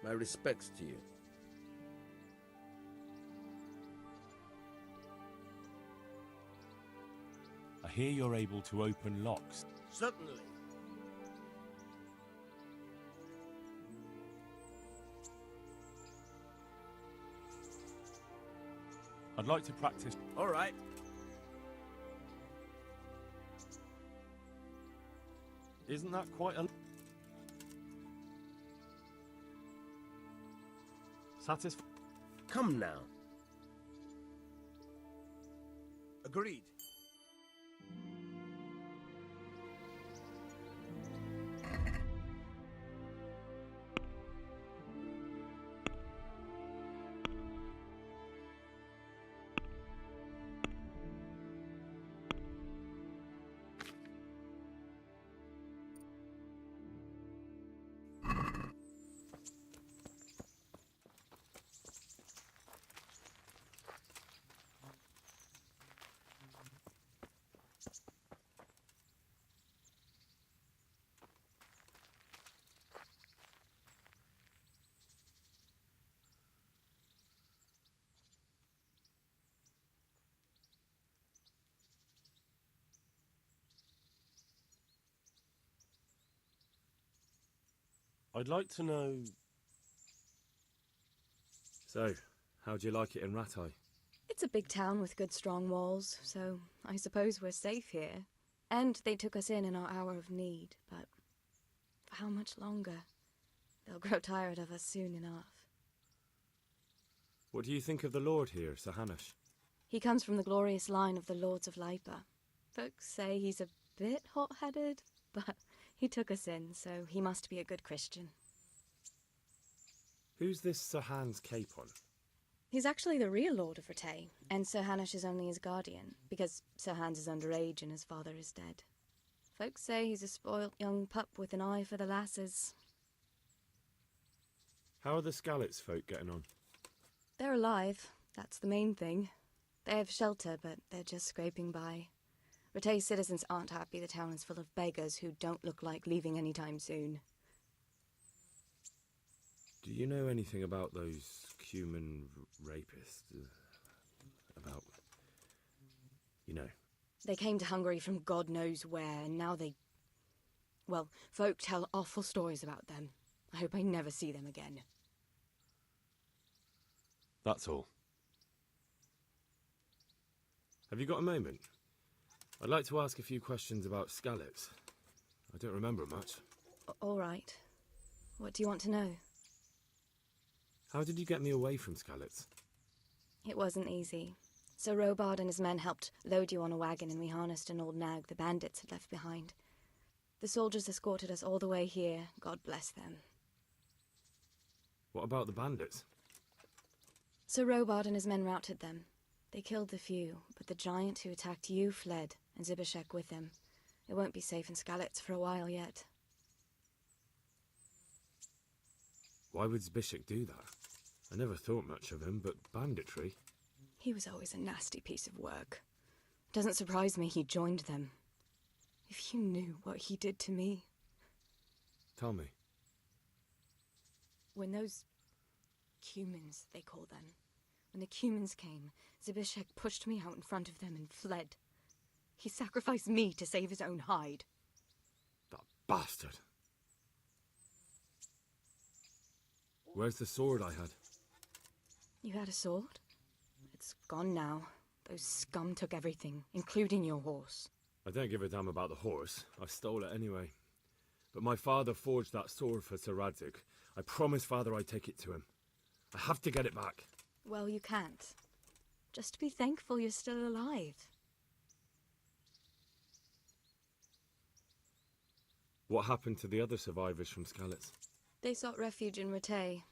My respects to you. I hear you're able to open locks. Certainly. I'd like to practice. All right. Isn't that quite a... Come now. Agreed. I'd like to know... So, how'd you like it in Rattay? It's a big town with good strong walls, so I suppose we're safe here. And they took us in our hour of need, but for how much longer? They'll grow tired of us soon enough. What do you think of the Lord here, Sir Hanush? He comes from the glorious line of the Lords of Lipa. Folks say he's a bit hot-headed, but he took us in, so he must be a good Christian. Who's this Sir Hans Capon? He's actually the real Lord of Rattay, and Sir Hanush is only his guardian, because Sir Hans is underage and his father is dead. Folks say he's a spoilt young pup with an eye for the lasses. How are the Skalitz folk getting on? They're alive, that's the main thing. They have shelter, but they're just scraping by. Rattay's citizens aren't happy the town is full of beggars who don't look like leaving anytime soon. Do you know anything about those Cuman rapists? About... you know. They came to Hungary from God knows where, and now they... well, folk tell awful stories about them. I hope I never see them again. That's all. Have you got a moment? I'd like to ask a few questions about Skalitz. I don't remember much. All right. What do you want to know? How did you get me away from Skalitz? It wasn't easy. Sir Robard and his men helped load you on a wagon, and we harnessed an old nag the bandits had left behind. The soldiers escorted us all the way here, God bless them. What about the bandits? Sir Robard and his men routed them. They killed the few, but the giant who attacked you fled, and Zibishek with him. It won't be safe in Skalitz for a while yet. Why would Zbyszek do that? I never thought much of him, but banditry? He was always a nasty piece of work. Doesn't surprise me he joined them. If you knew what he did to me. Tell me. When those Cumans, they call them, when the Cumans came, Zbyszek pushed me out in front of them and fled. He sacrificed me to save his own hide. That bastard! Where's the sword I had? You had a sword? It's gone now. Those scum took everything, including your horse. I don't give a damn about the horse. I stole it anyway. But my father forged that sword for Sir Radzig. I promised father I'd take it to him. I have to get it back. Well, you can't. Just be thankful you're still alive. What happened to the other survivors from Skalitz? They sought refuge in Rattay,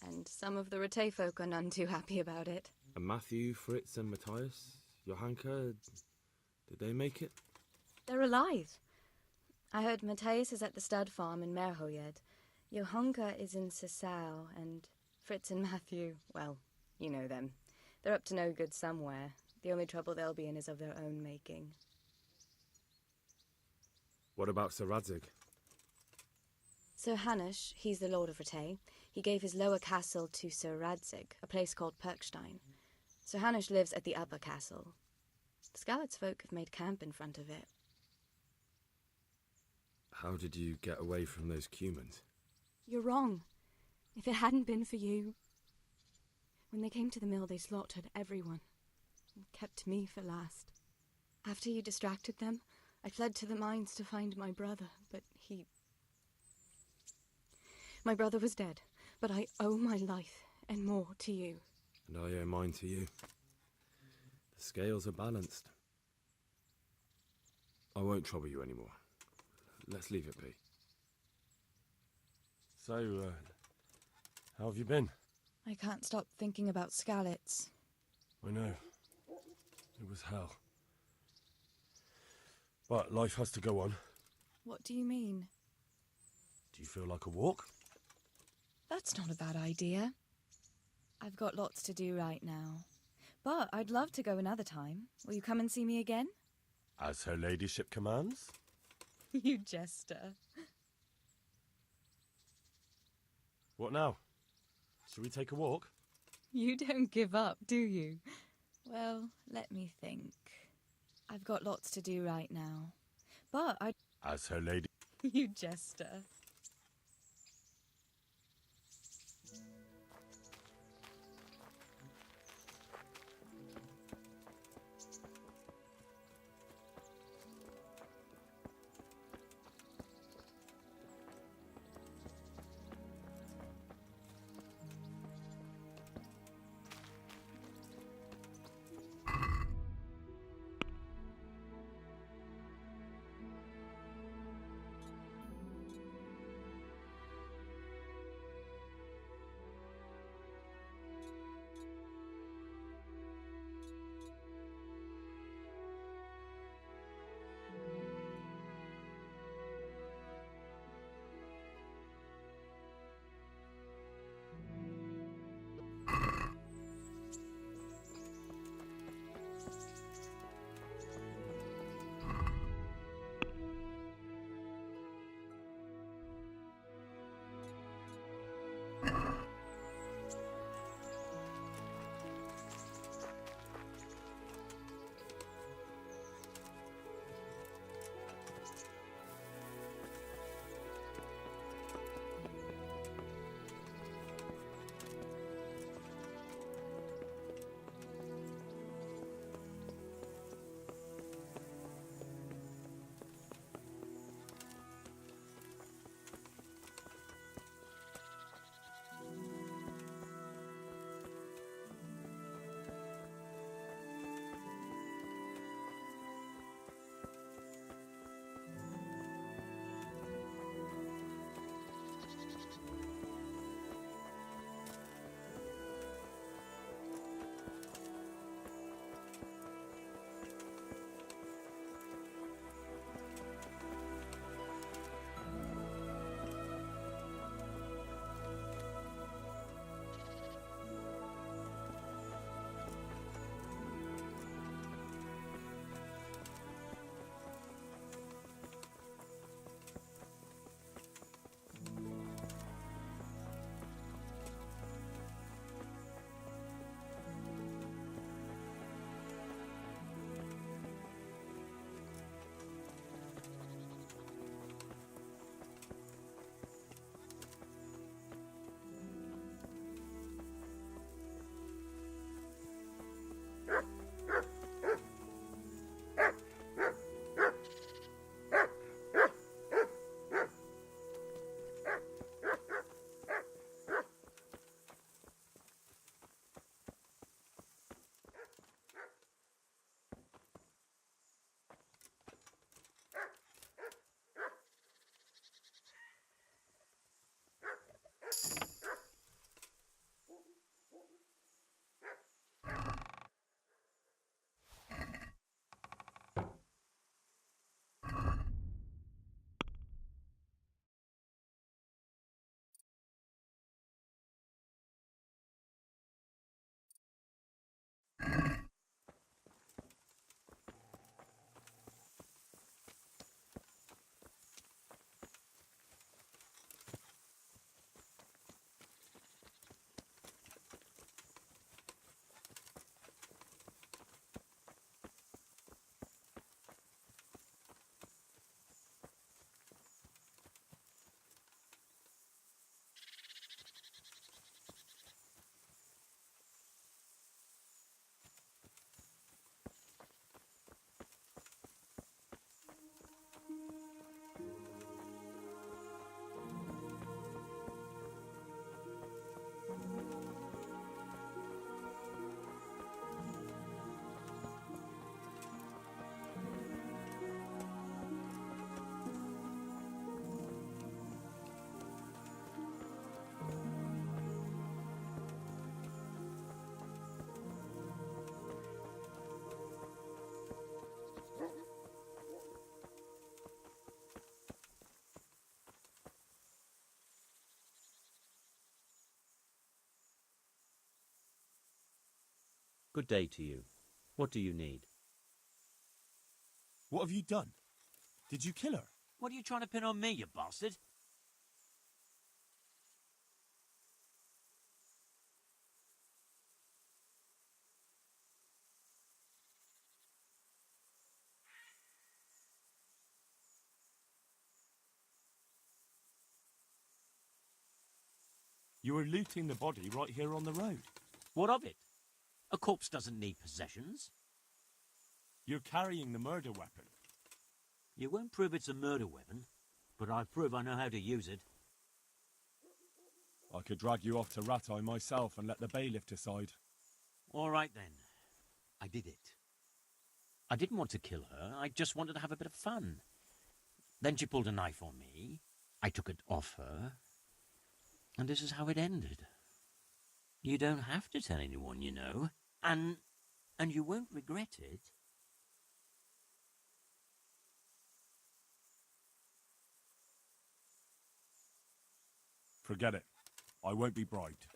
and some of the Rattay folk are none too happy about it. And Matthew, Fritz and Matthias? Johanka? Did they make it? They're alive. I heard Matthias is at the stud farm in Merhojed. Johanka is in Sasau, and Fritz and Matthew, well, you know them. They're up to no good somewhere. The only trouble they'll be in is of their own making. What about Sir Radzig? Sir Hanush, he's the Lord of Rete, he gave his lower castle to Sir Radzig, a place called Perkstein. Sir Hanush lives at the upper castle. The Skalitz folk have made camp in front of it. How did you get away from those Cumans? You're wrong. If it hadn't been for you... When they came to the mill, they slaughtered everyone, and kept me for last. After you distracted them, I fled to the mines to find my brother, but he... My brother was dead, but I owe my life and more to you. And I owe mine to you. The scales are balanced. I won't trouble you anymore. Let's leave it be. So, how have you been? I can't stop thinking about Skalitz. I know. It was hell. But life has to go on. What do you mean? Do you feel like a walk? That's not a bad idea. I've got lots to do right now. But I'd love to go another time. Will you come and see me again? As her ladyship commands? You jester. What now? Shall we take a walk? You don't give up, do you? Well, let me think. I've got lots to do right now. But I... As her lady... You jester. Good day to you. What do you need? What have you done? Did you kill her? What are you trying to pin on me, you bastard? You were looting the body right here on the road. What of it? A corpse doesn't need possessions. You're carrying the murder weapon. You won't prove it's a murder weapon, but I prove I know how to use it. I could drag you off to Ratai myself and let the bailiff decide. All right then. I did it. I didn't want to kill her, I just wanted to have a bit of fun. Then she pulled a knife on me. I took it off her. And this is how it ended. You don't have to tell anyone, you know. And you won't regret it. Forget it. I won't be bribed.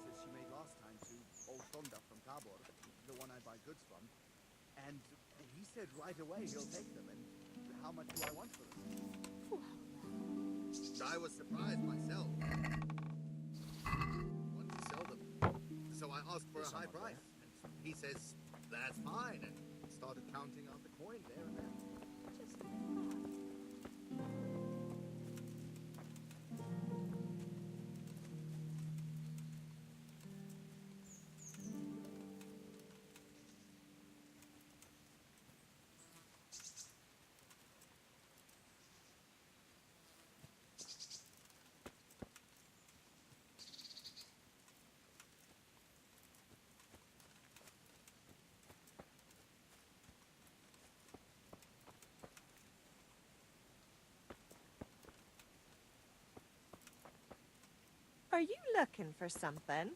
Pieces she made last time to old Tonda from Tabor, the one I buy goods from. And he said right away he'll take them. And how much do I want for them? I was surprised myself. Want to sell them. So I asked for a high price. And he says, that's fine. And started counting out the coin there and then. Are you looking for something?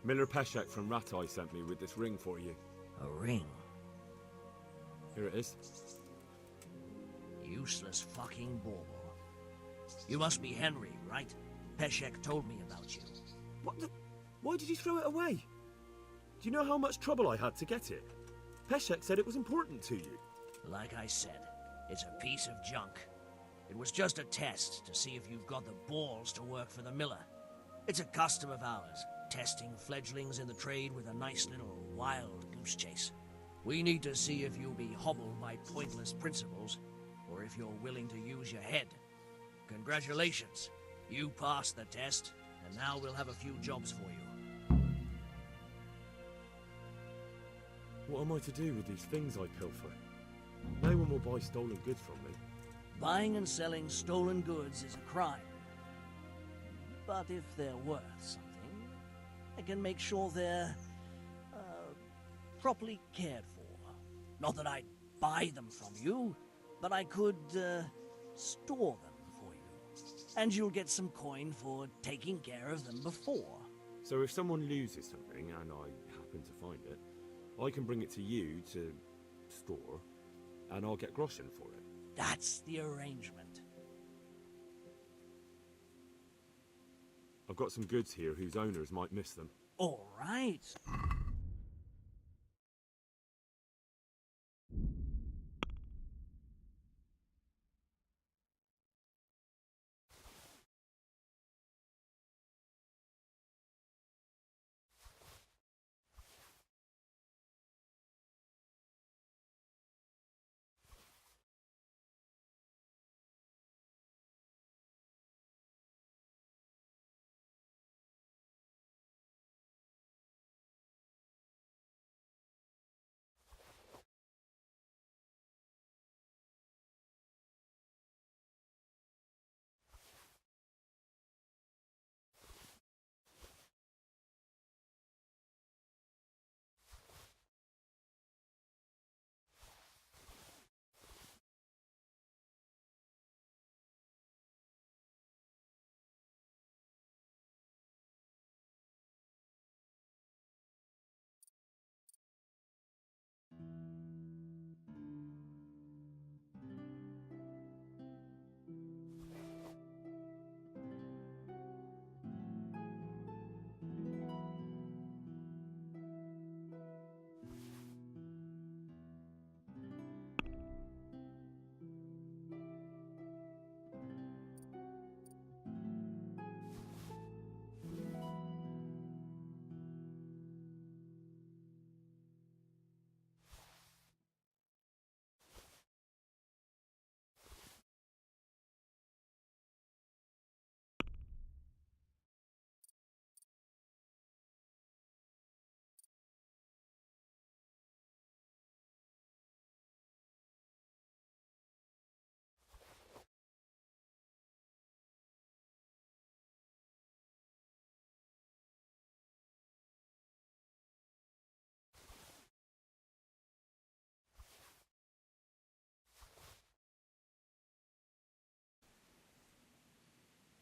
Miller Peshek from Ratai sent me with this ring for you. A ring? Here it is. Useless fucking bauble. You must be Henry, right? Peshek told me about you. What the... Why did you throw it away? Do you know how much trouble I had to get it? Peshek said it was important to you. Like I said, it's a piece of junk. It was just a test to see if you've got the balls to work for the miller. It's a custom of ours, testing fledglings in the trade with a nice little wild goose chase. We need to see if you'll be hobbled by pointless principles, or if you're willing to use your head. Congratulations. You passed the test, and now we'll have a few jobs for you. What am I to do with these things I pilfer? No one will buy stolen goods from me. Buying and selling stolen goods is a crime. But if they're worth something, I can make sure they're, properly cared for. Not that I'd buy them from you, but I could, store them for you. And you'll get some coin for taking care of them before. So if someone loses something, and I happen to find it, I can bring it to you to store, and I'll get groschen for it. That's the arrangement. I've got some goods here whose owners might miss them. All right.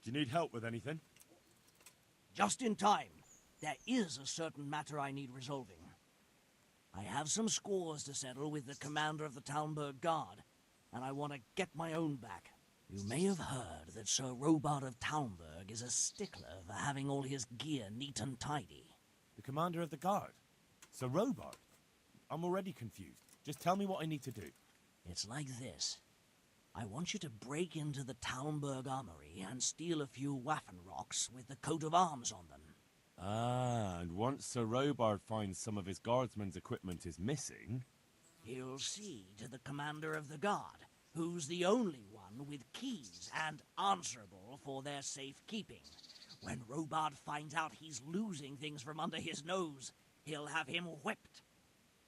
Do you need help with anything? Just in time. There is a certain matter I need resolving. I have some scores to settle with the commander of the Talmberg Guard, and I want to get my own back. You may have heard that Sir Robard of Talmberg is a stickler for having all his gear neat and tidy. The commander of the guard? Sir Robard? I'm already confused. Just tell me what I need to do. It's like this. I want you to break into the Talmberg armory and steal a few Waffenrocks with the coat of arms on them. Ah, and once Sir Robard finds some of his guardsmen's equipment is missing... He'll see to the commander of the guard, who's the only one with keys and answerable for their safekeeping. When Robard finds out he's losing things from under his nose, he'll have him whipped.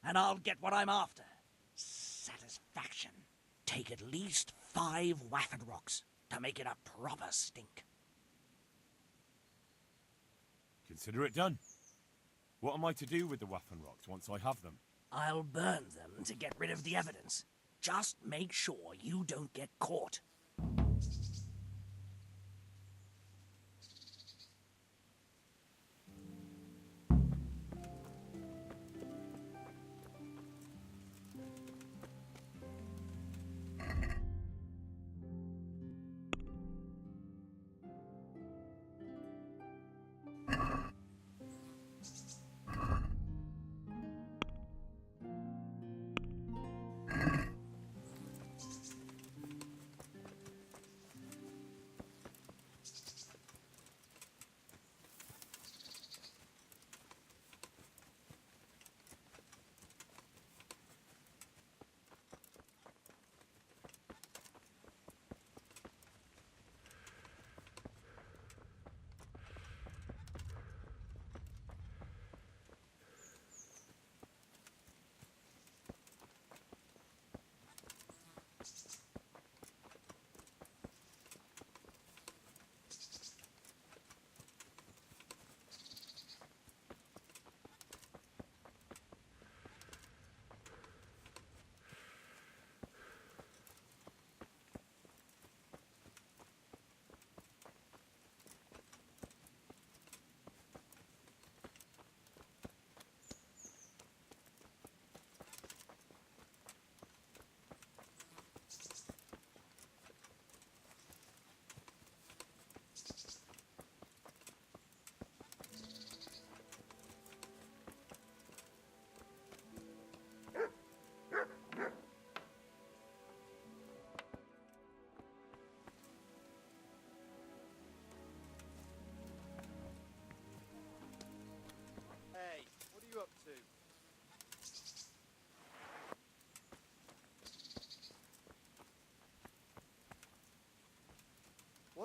And I'll get what I'm after. Satisfaction. Take at least 5 Waffenrocks to make it a proper stink. Consider it done. What am I to do with the Waffenrocks once I have them? I'll burn them to get rid of the evidence. Just make sure you don't get caught.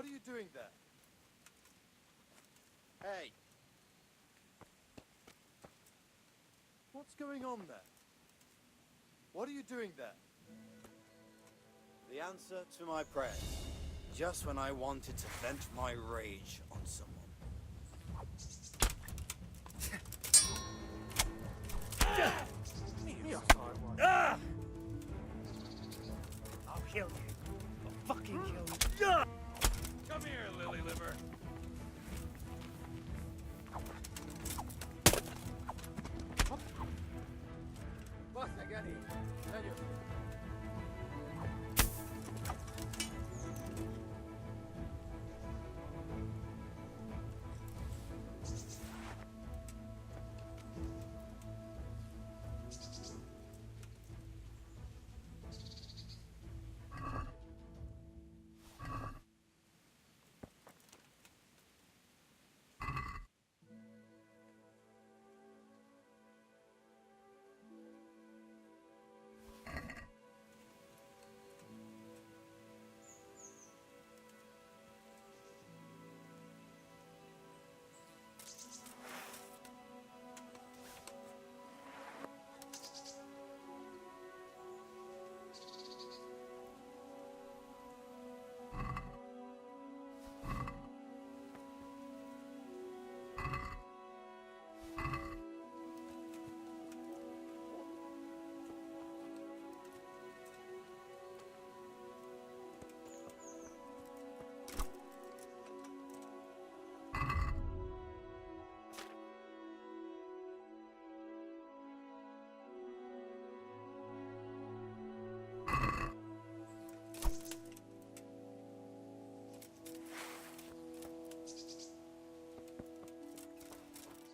What are you doing there? Hey! What's going on there? What are you doing there? The answer to my prayer. Just when I wanted to vent my rage on someone. I'll kill you. I'll fucking kill you. Come here, lily liver.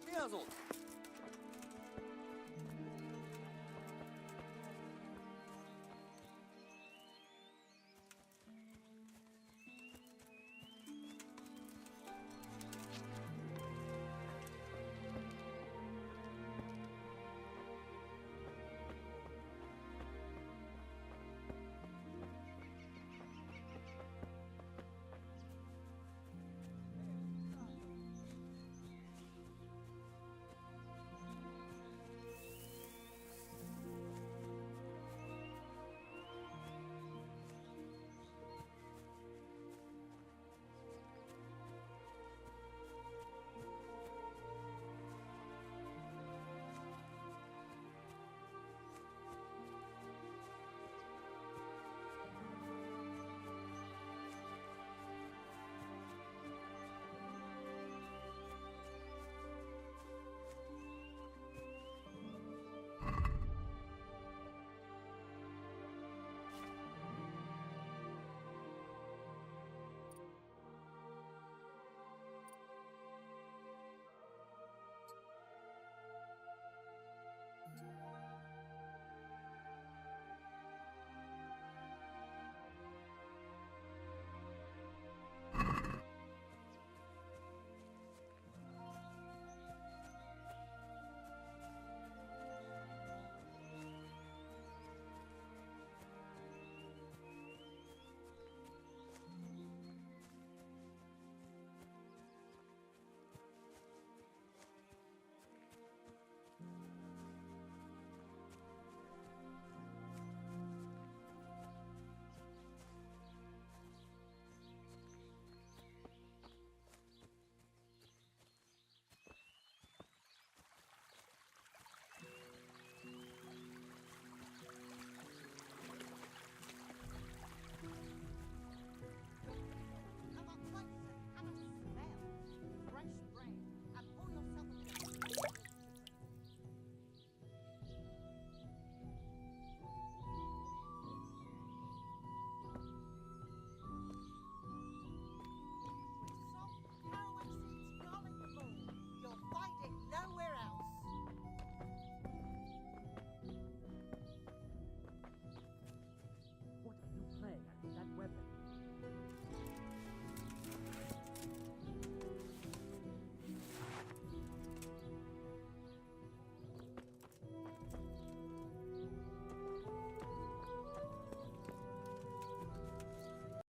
Smeazzle!